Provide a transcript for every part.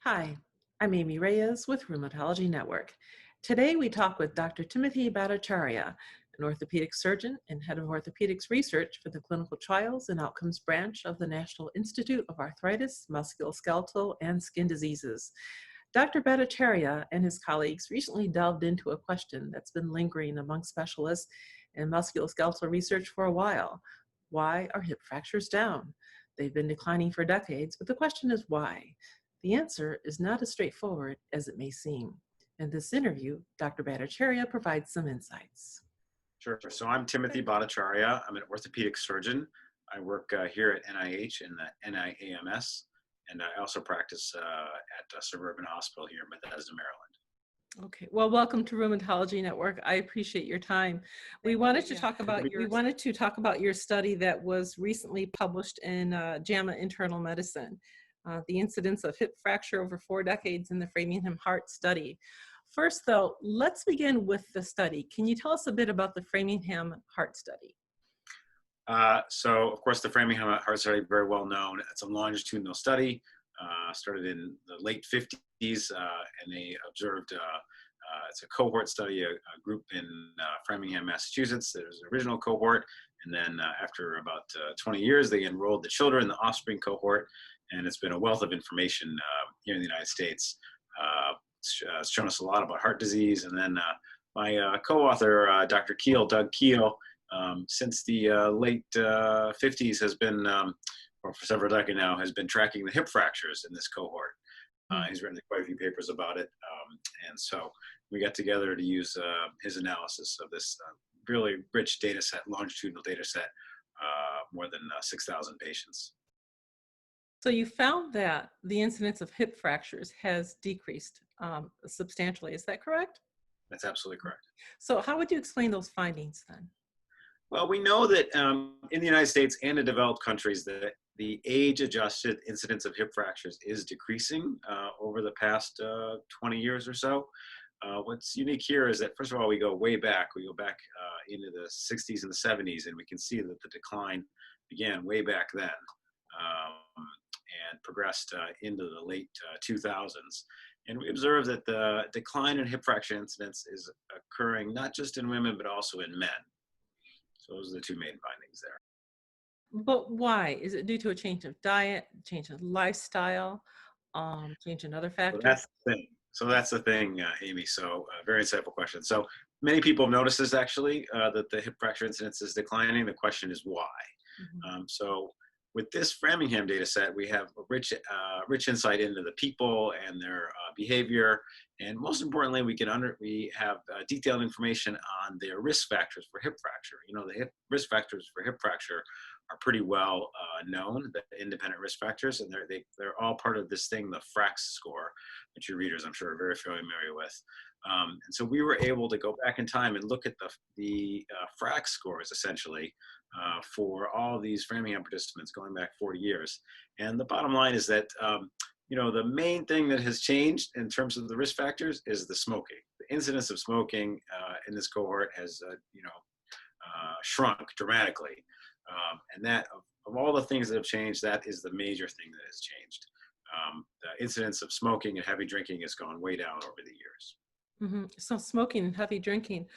Hi, I'm Amy Reyes with Rheumatology Network. Today we talk with Dr. Timothy Bhattacharya, an orthopedic surgeon and head of Orthopedics Research for the Clinical Trials and Outcomes Branch of the National Institute of Arthritis, Musculoskeletal, and Skin Diseases. Dr. Bhattacharya and his colleagues recently delved into a question that's been lingering among specialists in musculoskeletal research for a while. Why are hip fractures down? They've been declining for decades, but the question is why? The answer is not as straightforward as it may seem. In this interview, Dr. Bhattacharya provides some insights. Sure. So I'm Timothy Bhattacharya. I'm an orthopedic surgeon. I work here at NIH in the NIAMS, and I also practice at a suburban hospital here in Bethesda, Maryland. Okay, well, welcome to Rheumatology Network. I appreciate your time. We wanted to talk about your study that was recently published in JAMA Internal Medicine, the incidence of hip fracture over 4 decades in the Framingham Heart Study. First, though, let's begin with the study. Can you tell us a bit about the Framingham Heart Study? So, of course, the Framingham Heart Study, very well known. It's a longitudinal study, started in the late 50s, and they observed, it's a cohort study, a group in Framingham, Massachusetts. There's an original cohort, and then after about 20 years, they enrolled the children, the offspring cohort, and it's been a wealth of information here in the United States. It's shown us a lot about heart disease, and then my co-author, Dr. Keel, Doug Keel, since the late 50s has been, or for several decades now, has been tracking the hip fractures in this cohort. He's written quite a few papers about it, and so we got together to use his analysis of this really rich data set, longitudinal data set, more than 6,000 patients. So you found that the incidence of hip fractures has decreased substantially. Is that correct? That's absolutely correct. So how would you explain those findings then? Well, we know that in the United States and in developed countries that the age-adjusted incidence of hip fractures is decreasing over the past 20 years or so. What's unique here is that, first of all, we go way back. We go back into the 60s and the 70s, and we can see that the decline began way back then and progressed into the late 2000s. And we observe that the decline in hip fracture incidence is occurring not just in women, but also in men. So those are the two main findings there. But why? Is it due to a change of diet, change of lifestyle, change in other factors? So that's the thing, Amy. So very insightful question. So many people have noticed this actually, that the hip fracture incidence is declining. The question is why? So with this Framingham data set, we have a rich insight into the people and their behavior, and most importantly, we have detailed information on their risk factors for hip fracture. You know, the risk factors for hip fracture are pretty well known, the independent risk factors, and they're all part of this thing, the FRAX score, which your readers, I'm sure, are very familiar with. And so we were able to go back in time and look at the FRAX scores, essentially, for all these Framingham participants going back 40 years. And the bottom line is that, you know, the main thing that has changed in terms of the risk factors is the smoking. The incidence of smoking in this cohort has, shrunk dramatically. And that, of all the things that have changed, that is the major thing that has changed. The incidence of smoking and heavy drinking has gone way down over the years. So smoking and heavy drinking.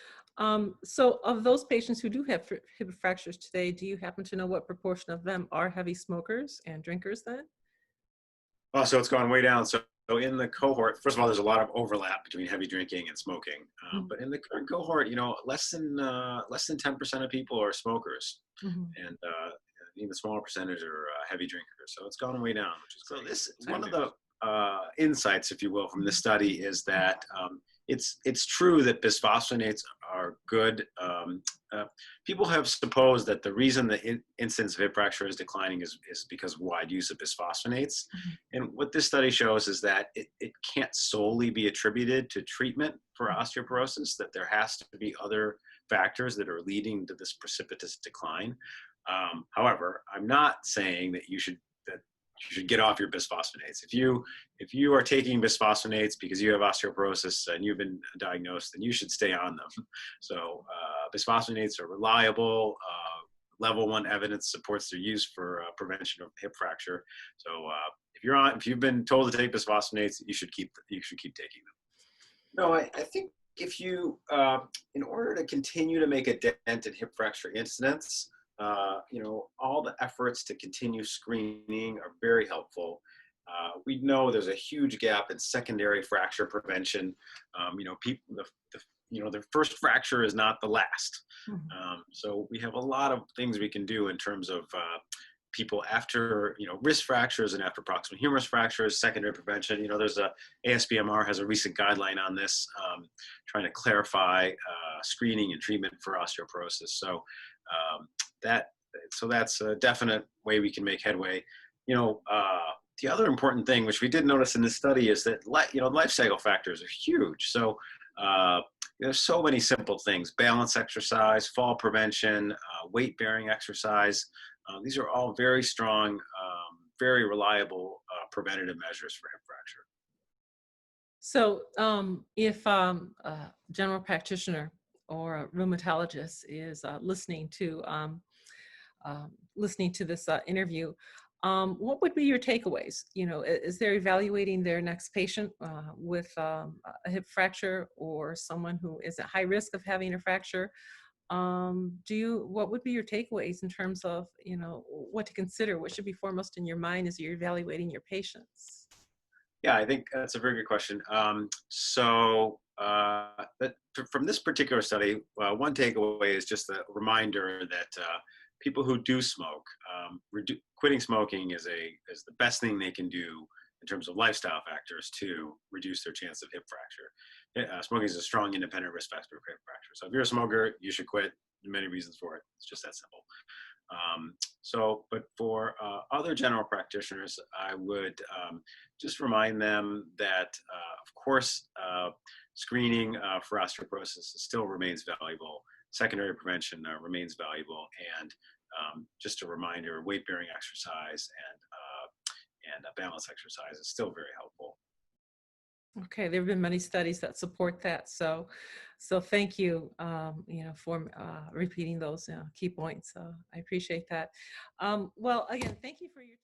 So of those patients who do have hip fractures today, do you happen to know what proportion of them are heavy smokers and drinkers then? Oh, so it's gone way down. So in the cohort, first of all, there's a lot of overlap between heavy drinking and smoking. But in the current cohort, you know, less than 10% of people are smokers, and even a smaller percentage are heavy drinkers. So it's gone way down, which is great. One of the insights, if you will, from this study is that it's true that bisphosphonates are good. People have supposed that the reason the incidence of hip fracture is declining is because of wide use of bisphosphonates. And what this study shows is that it can't solely be attributed to treatment for osteoporosis, that there has to be other factors that are leading to this precipitous decline. However, I'm not saying that you should get off your bisphosphonates. If you are taking bisphosphonates because you have osteoporosis and you've been diagnosed, then you should stay on them. So bisphosphonates are reliable level 1 evidence supports their use for prevention of hip fracture. So if you've been told to take bisphosphonates, you should keep taking them. No, I think if you, in order to continue to make a dent in hip fracture incidence, all the efforts to continue screening are very helpful. We know there's a huge gap in secondary fracture prevention. People, the first fracture is not the last. So we have a lot of things we can do in terms of people after, wrist fractures and after proximal humerus fractures, secondary prevention. There's ASBMR has a recent guideline on this, trying to clarify screening and treatment for osteoporosis. So that's a definite way we can make headway. The other important thing, which we did notice in this study, is that life cycle factors are huge. So there's so many simple things: balance exercise, fall prevention, weight bearing exercise. These are all very strong, very reliable preventative measures for hip fracture. So if a general practitioner or a rheumatologist is listening to this interview, what would be your takeaways? Is they're evaluating their next patient with a hip fracture, or someone who is at high risk of having a fracture? What would be your takeaways in terms of, what to consider? What should be foremost in your mind as you're evaluating your patients? Yeah, I think that's a very good question. From this particular study, one takeaway is just a reminder that people who do smoke, quitting smoking is the best thing they can do in terms of lifestyle factors to reduce their chance of hip fracture. Smoking is a strong independent risk factor for hip fracture. So if you're a smoker, you should quit. There are many reasons for it. It's just that simple. But for other general practitioners, I would just remind them that, of course, screening for osteoporosis still remains valuable. Secondary prevention remains valuable, and just a reminder: weight-bearing exercise and balance exercise is still very helpful. Okay, there have been many studies that support that. So thank you, for repeating those key points. I appreciate that. Well, again, thank you for your